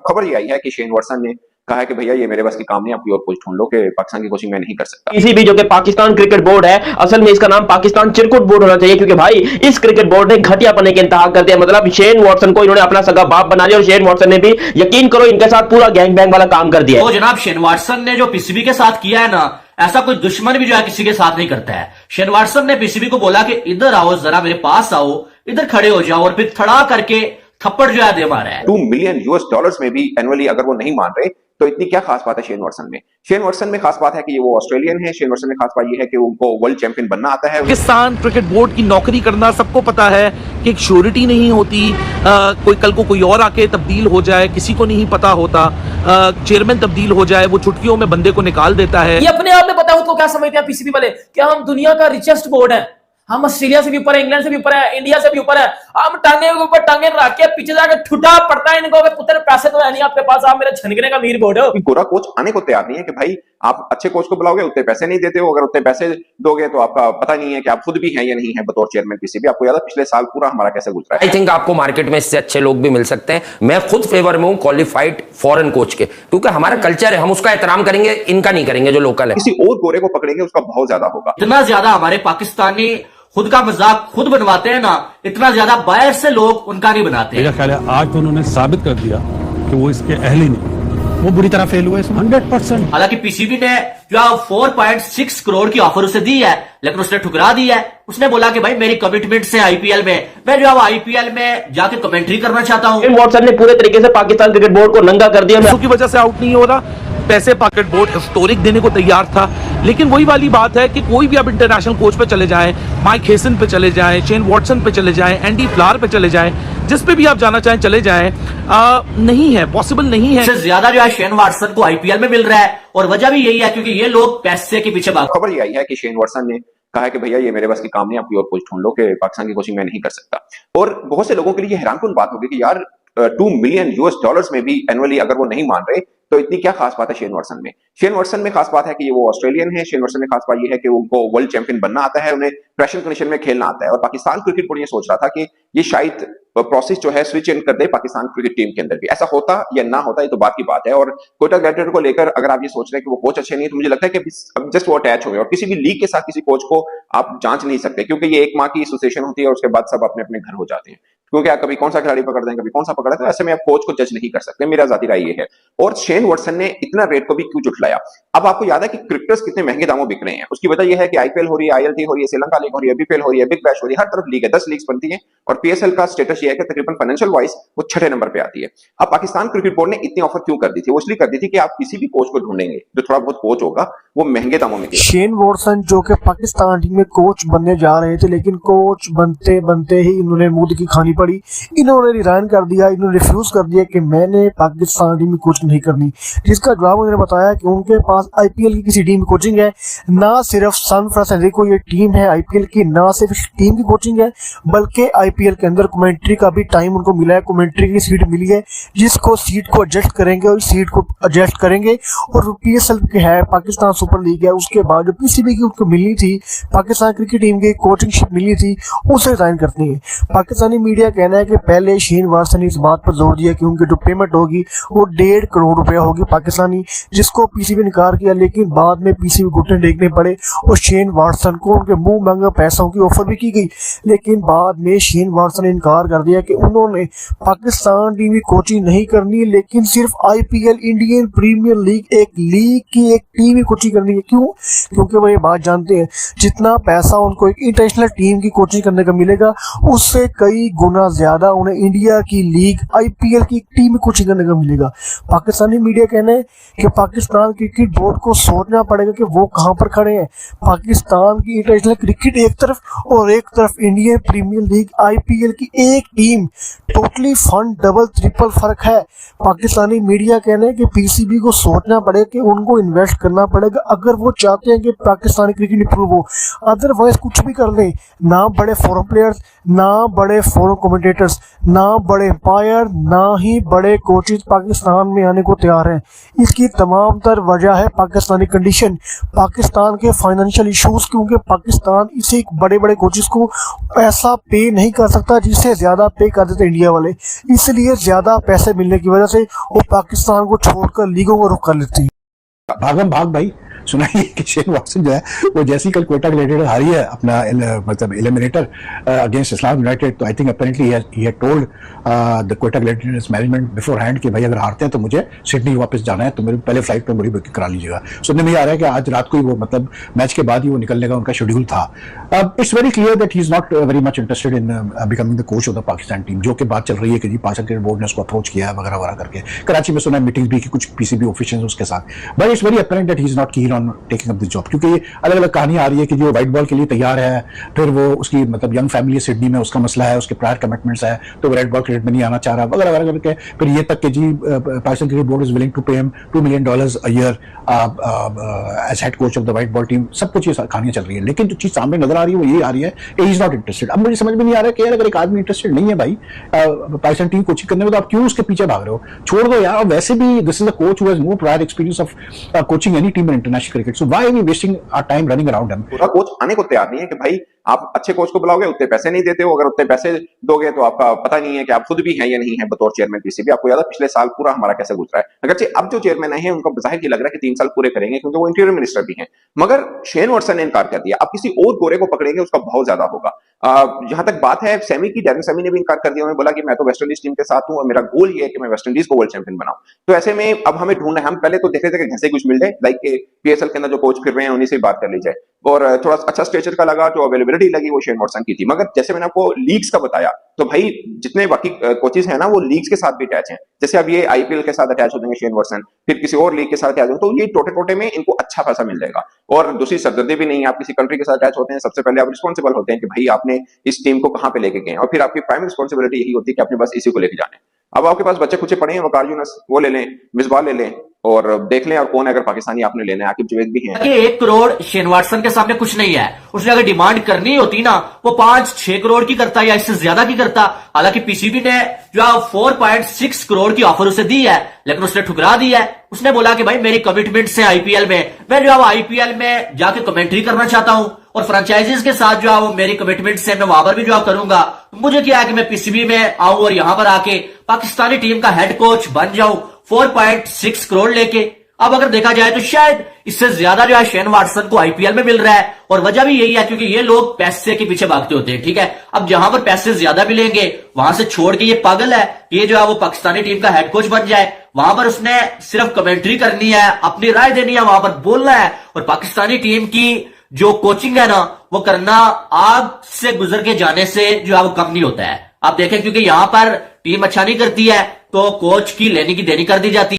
खबर ये आई है कि शेन वॉटसन ने कहा है कि भैया ये मेरे बस की काम नहीं, आप कोई और कोच ढूंढ लो कि पाकिस्तान की कोचिंग मैं नहीं कर सकता। पीसीबी जो कि पाकिस्तान क्रिकेट बोर्ड है, असल में इसका नाम पाकिस्तान चिरकुट बोर्ड होना चाहिए, क्योंकि भाई इस क्रिकेट बोर्ड ने घटिया पने के इंतहा कर दिया। मतलब शेन वॉटसन को इन्होंने अपना सगा बाप बना लिया और शेन वॉटसन ने भी यकीन करो इनके साथ पूरा गैंग बैंग वाला काम कर दिया। तो जनाब शेन वॉटसन ने जो पीसीबी के साथ किया है ना, ऐसा कोई दुश्मन भी जो है किसी के साथ नहीं करता है। शेन वॉटसन ने पीसीबी को बोला कि इधर आओ, जरा मेरे पास आओ, इधर खड़े हो जाओ, और फिर थड़ा करके थप्पड़ जो है दे मारा है। $2 मिलियन में भी एनुअली अगर वो नहीं मान रहे तो इतनी क्या खास बात है शेन वॉटसन में? शेन वॉटसन में खास बात है कि ये वो ऑस्ट्रेलियन है। शेन वॉटसन में खास बात ये है कि उनको वर्ल्ड चैंपियन बनना आता है। पाकिस्तान क्रिकेट बोर्ड की नौकरी करना सबको पता है कि एक श्योरिटी नहीं होती। कोई कल को कोई और आके तब्दील हो जाए, किसी को नहीं पता होता। चेयरमैन तब्दील हो जाए, वो चुटकियों में बंदे को निकाल देता है। ये अपने आप में पता है उसको क्या समझते हैं पीसीबी वाले, क्या हम दुनिया का रिचेस्ट बोर्ड है, हम ऑस्ट्रेलिया से भी ऊपर है, इंग्लैंड से भी ऊपर है, इंडिया से भी ऊपर है। हम टांगे के ऊपर टांगे रख के पीछे जाकर ठुटा पड़ता है इनको, पुत्र पैसे तो है नहीं आपके पास, आप मेरे छनकने का मीर बोर्ड हो। गोरा कोच आने को तैयार नहीं है कि भाई आप अच्छे कोच को बुलाओगे, उतने पैसे नहीं देते हो, अगर उतने पैसे दोगे तो आपका पता नहीं है कि आप खुद भी हैं या नहीं है बतौर चेयरमैन पीसीबी। आपको याद है पिछले साल पूरा हमारा कैसे गुजरा है। आई थिंक आपको मार्केट में इससे अच्छे लोग भी मिल सकते हैं। मैं खुद फेवर में हूं क्वालिफाइड फॉरेन कोच के, क्योंकि हमारा कल्चर है, हम उसका एहतराम करेंगे, इनका नहीं करेंगे जो लोकल है। किसी और गोरे को पकड़ेंगे उसका बहुत ज्यादा होगा। इतना ज्यादा हमारे पाकिस्तानी खुद का मजाक खुद बनवाते हैं ना, इतना ज्यादा बाहर से लोग उनका नहीं बनाते। मेरा ख्याल है आज तो उन्होंने साबित कर दिया कि वो इसके अहल ही नहीं, वो बुरी तरह फेल हुए 100%। हालांकि पीसीबी ने जो 4.6 करोड़ की ऑफर उसे दी है, लेकिन उसने ठुकरा दी है। उसने बोला कि भाई मेरी कमिटमेंट से आईपीएल में, मैं जो आईपीएल में जाके कमेंट्री करना चाहता हूं। शेन वॉटसन ने पूरे तरीके से पाकिस्तान क्रिकेट बोर्ड को नंगा कर दिया। पैसों की वजह से आउट नहीं हो रहा। पैसे क्रिकेट बोर्ड हिस्टोरिक देने को तैयार था, लेकिन वही वाली बात है कि कोई भी आप इंटरनेशनल कोच पे चले जाएं, माइक हेसन पे चले जाएं, शेन वॉटसन पे चले जाएं, एंडी फ्लावर पे चले जाएं, जिस पे भी आप जाना चाहें चले जाएं, नहीं है, पॉसिबल नहीं है। इससे ज्यादा जो है शेन वॉटसन को आईपीएल में मिल रहा है, और वजह भी यही है क्योंकि ये लोग पैसे के पीछे भाग। खबर ये आई है कि शेन वॉटसन ने कहा है कि भैया ये मेरे बस की काम नहीं, आप कोई और कोच ढूंढ लो कि पाकिस्तान की कोचिंग मैं नहीं कर सकता। और बहुत से लोगों के लिए हैरानकुन बात होगी कि यार $2 मिलियन में भी एनुअली अगर वो नहीं मान रहे तो इतनी क्या खास बात है शेन वॉटसन में? शेन वॉटसन में खास बात है कि ये वो ऑस्ट्रेलियन है। शेन वॉटसन में खास बात ये है कि उनको वर्ल्ड चैंपियन बनना आता है, उन्हें प्रेशर कंडीशन में खेलना आता है। और पाकिस्तान क्रिकेट बोर्ड ये सोच रहा था कि ये शायद प्रोसेस जो है स्विच इन कर दे पाकिस्तान क्रिकेट टीम के अंदर भी। ऐसा होता या ना होता ये तो बात की बात है। और कोटा ग्लैडिएटर को लेकर अगर आप ये सोच रहे हैं कि वो कोच अच्छे नहीं, तो मुझे लगता है कि अब जस्ट वो अटैच हो गए। और किसी भी लीग के साथ किसी कोच को आप जांच नहीं सकते, क्योंकि ये एक माह की एसोसिएशन होती है और उसके बाद सब अपने अपने घर हो जाते हैं। क्योंकि आप कभी कौन सा खिलाड़ी पकड़ दें, कभी कौन सा पकड़ा, तो ऐसे में आप कोच को जज नहीं कर सकते। मेरा जाती राय ये है। और शेन वॉटसन ने इतना रेट को भी क्यों जुटलाया? अब आपको याद है कि क्रिकेटर्स कितने महंगे दामों बिक रहे हैं। उसकी वजह यह है कि आईपीएल हो रही है, आईएलटी हो रही है, श्रीलंका लीग हो रही है, बीपीएल हो रही है, बिग बैश हो रही है, हर तरफ लीग है, 10 लीग्स बनती है। और पीएसएल का स्टेटस ये है कि तकरीबन फाइनेंशियल वाइज वो 6ठे नंबर पे आती है। अब पाकिस्तान क्रिकेट बोर्ड ने इतनी ऑफर क्यों कर दी थी? वो इसलिए कर दी थी कि आप किसी भी कोच को ढूंढेंगे जो थोड़ा बहुत कोच होगा वो महंगे दामों में। शेन वॉटसन जो कि पाकिस्तान टीम में कोच बनने जा रहे थे, लेकिन कोच बनते बनते ही इन्होंने मुंह की खानी पड़ी। इन्होंने रिजाइन कर दिया, इन्होंने रिफ्यूज कर दिया कि मैंने पाकिस्तान टीम में कोचिंग नहीं करनी। जिसका जवाब उन्होंने बताया कि उनके पास आईपीएल की किसी टीम की कोचिंग है, ना सिर्फ सन फ्रांसिस्को ये टीम है आईपीएल की, ना सिर्फ टीम की कोचिंग है, बल्कि आईपीएल के अंदर कमेंट्री का भी टाइम उनको मिला है, कमेंट्री की सीट मिली है, जिसको सीट को एडजस्ट करेंगे और सीट को एडजस्ट करेंगे। और पीएसएल के है, पाकिस्तान सुपर लीग है, उसके बाद जो पीसीबी की उनको मिलनी थी, पाकिस्तान क्रिकेट टीम की कोचिंगशिप मिली थी, उसे रिजाइन करनी है। पाकिस्तानी मीडिया कहना है कि पहले शेन वॉटसन ने इस बात पर जोर दिया कि उनकी जो पेमेंट होगी वो 1.5 करोड़ रुपया होगी पाकिस्तानी, जिसको पीसीबी ने इनकार किया। लेकिन बाद में पीसीबी घुटने टेकने पड़े और शेन वॉटसन को उनके मुंह मांगे पैसों की ऑफर भी की गई। लेकिन बाद में शेन वॉटसन ने इनकार कर दिया कि उन्होंने पाकिस्तान टीम की कोचिंग नहीं करनी, लेकिन सिर्फ आईपीएल इंडियन प्रीमियर लीग एक लीग की एक टीम की कोचिंग करनी है। क्यों? क्योंकि वो ये बात जानते हैं जितना पैसा उनको एक इंटरनेशनल टीम की कोचिंग करने का मिलेगा, उससे कई गुना ज्यादा उन्हें इंडिया की लीग आईपीएल की टीम में कोचिंग करने का मिलेगा। पाकिस्तानी मीडिया कहना है कि पाकिस्तान क्रिकेट बोर्ड को सोचना पड़ेगा कि वो कहां पर खड़े हैं। पाकिस्तान की इंटरनेशनल क्रिकेट एक तरफ और एक तरफ इंडियन प्रीमियर लीग आईपीएल की एक team, totally fund double triple फर्क है। पाकिस्तानी मीडिया कहना है कि पीसीबी को सोचना पड़ेगा कि उनको इन्वेस्ट करना पड़ेगा अगर वो चाहते हैं कि पाकिस्तानी क्रिकेट इंप्रूव हो। अदरवाइज कुछ भी कर ले, ना बड़े फॉरेन प्लेयर्स, ना बड़े फॉरेन कमेंटेटर्स, ना बड़े एम्पायर ना ही बड़े कोचेज पाकिस्तान में आने को तैयार हैं। इसकी तमाम तर वजह है पाकिस्तानी कंडीशन, पाकिस्तान के फाइनेंशियल इश्यूज, क्योंकि पाकिस्तान इसे बड़े बड़े कोचेज को पैसा पे नहीं कर सकता जिससे ज़्यादा पे कर देते इंडिया वाले, इसलिए ज़्यादा पैसे मिलने की वजह से वो पाकिस्तान को छोड़कर लीगों को रुख कर लेती है। भागम भाग भाई, सुनाइए कि शेन वॉटसन जो है वो जैसी कल क्वेटा ग्लैडिएटर हारी है अपना मतलब एलिमिनेटर अगेंस्ट इस्लाम यूनाइटेड, तो I think apparently he had told the Quetta Gladiators management before hand कि भाई अगर हारते हैं तो मुझे सिडनी वापस जाना है, तो मेरे पहले फ्लाइट में बड़ी बुकिंग करा लीजिएगा। सुनने में आ रहा है कि आज रात को ही वो मतलब मैच के बाद ही वो निकलने का उनका शेड्यूल था। It's very clear that he is not very much interested in becoming the coach of the Pakistan team, जो कि बात चल रही है कि जी पाकिस्तान क्रिकेट बोर्ड ने उसको अप्रोच किया है वगैरह वगैरह करके। कराची में सुना मीटिंग्स भी की कुछ पीसीबी ऑफिशियल्स उसके साथ, but it's very apparent that he is not keen on taking up this job, क्योंकि अलग अलग कहानी आ रही है कि जो व्हाइट बॉल के लिए तैयार है, फिर वो उसकी मतलब यंग फैमिली है सिडनी में, उसका मसला है, उसके प्रायर कमिटमेंट्स है, तो रेड बॉल क्रिकेट में नहीं आना चाह रहा वगैरह वगैरह करके, फिर ये तक कि जी Pakistan cricket board is willing to pay him $2 million a year as head coach of the white ball team. सब कुछ ये कहानियां चल रही है, लेकिन जो चीज सामने नजर आ रही है वो ये आ रही है ही इज नॉट इंटरेस्टेड। अब मुझे समझ में नहीं आ रहा है कि यार अगर एक आदमी इंटरेस्टेड नहीं है भाई पाकिस्तान टीम कोचिंग करने में, तो आप क्यों उसके पीछे भाग रहे हो? छोड़ दो यार। और वैसे भी this is a coach who has more prior experience of coaching any team in international cricket, so why are we wasting our time running around him? पूरा कोच आने को तैयार नहीं है कि भाई आप अच्छे कोच को बुलाओगे, उतने पैसे नहीं देते हो, अगर उतने पैसे दोगे तो आपका पता नहीं है कि आप खुद भी हैं या नहीं है बतौर चेयरमैन पीसीबी। आपको याद है पिछले साल पूरा हमारा कैसे गुजरा है। अगरचे अब जो चेयरमैन है उनको जाहिर ही लग रहा है कि 3 साल पूरे करेंगे क्योंकि वो इंटीरियर मिनिस्टर भी हैं, मगर शेन वॉटसन ने इनकार कर दिया। अब किसी और गोरे को पकड़ेंगे उसका बहुत ज्यादा होगा। जहां तक बात है सैमी की, डैरेन सैमी ने भी इनकार कर दिया। उन्होंने बोला कि मैं तो वेस्ट इंडीज टीम के साथ हूं और मेरा गोल ये है कि मैं वेस्ट इंडीज को वर्ल्ड चैंपियन बनाऊं। तो ऐसे में अब हमें ढूंढना है, हम पहले तो देख रहे थे कि घसे कुछ मिल जाए, लाइक पीएसएल के अंदर जो कोच फिर रहे हैं उन्हीं से बात कर ली जाए, और थोड़ा अच्छा स्ट्रेचर का लगा, जो अवेलेबिलिटी लगी वो शेन वॉटसन की थी। मगर जैसे मैंने आपको लीग्स का बताया, तो भाई जितने बाकी कोचेज हैं ना वो लीग्स के साथ भी अटैच हैं। जैसे अब ये आईपीएल के साथ अटैच हो जाएंगे शेन वॉटसन, फिर किसी और लीग के साथ अटैच हो, तो ये टोटे टोटे में इनको अच्छा खासा मिल जाएगा। और दूसरी सरदर्दी भी नहीं है, आप किसी कंट्री के साथ अटैच होते हैं, सबसे पहले आप रिस्पॉन्सिबल होते हैं कि भाई आपने इस टीम को कहां पे लेके गए, और फिर आपकी प्राइम रिस्पॉन्सिबिलिटी यही होती है कि आपने बस इसी को लेके जाना है। अब आपके पास बच्चे कुछ पड़े हैं, वकार यूनुस वो ले लें, मिसबाह ले लें, और देख लें और कौन है अगर पाकिस्तानी आपने लेना है। आकिब जावेद भी हैं कि 1 करोड़ शेन वॉटसन के सामने कुछ नहीं है। उसने अगर डिमांड करनी होती ना, वो 5-6 करोड़ की करता या इससे ज्यादा की करता। हालांकि पीसीबी ने जो 4.6 करोड़ की ऑफर उसे दी है, लेकिन उसने ठुकरा दी है। उसने बोला कि भाई मेरी कमिटमेंट से आईपीएल में, मैं जो है आईपीएल में जाके कमेंट्री करना चाहता हूं, और फ्रेंचाइजीज के साथ जो है वो मेरी कमिटमेंट से मैं वहां पर भी जो करूंगा। मुझे क्या है कि मैं पीसीबी में आऊं और यहां पर आके पाकिस्तानी टीम का हेड कोच बन जाऊं 4.6 करोड़ लेके। अब अगर देखा जाए तो शायद इससे ज्यादा जो है शेन वॉटसन को आईपीएल में मिल रहा है, और वजह भी यही है क्योंकि ये लोग पैसे के पीछे भागते होते हैं। ठीक है, अब जहां पर पैसे ज्यादा मिलेंगे वहां से छोड़ के ये पागल है कि ये जो है वो पाकिस्तानी टीम का हेड कोच बन जाए। वहां पर उसने सिर्फ कमेंट्री करनी है, अपनी राय देनी है, वहां पर बोलना है, और पाकिस्तानी टीम की जो कोचिंग है ना वो करना आग से गुजर के जाने से जो है वो कम नहीं होता है। आप देखें क्योंकि यहां पर टीम अच्छा नहीं करती है तो कोच की लेनी की देनी कर दी जाती है।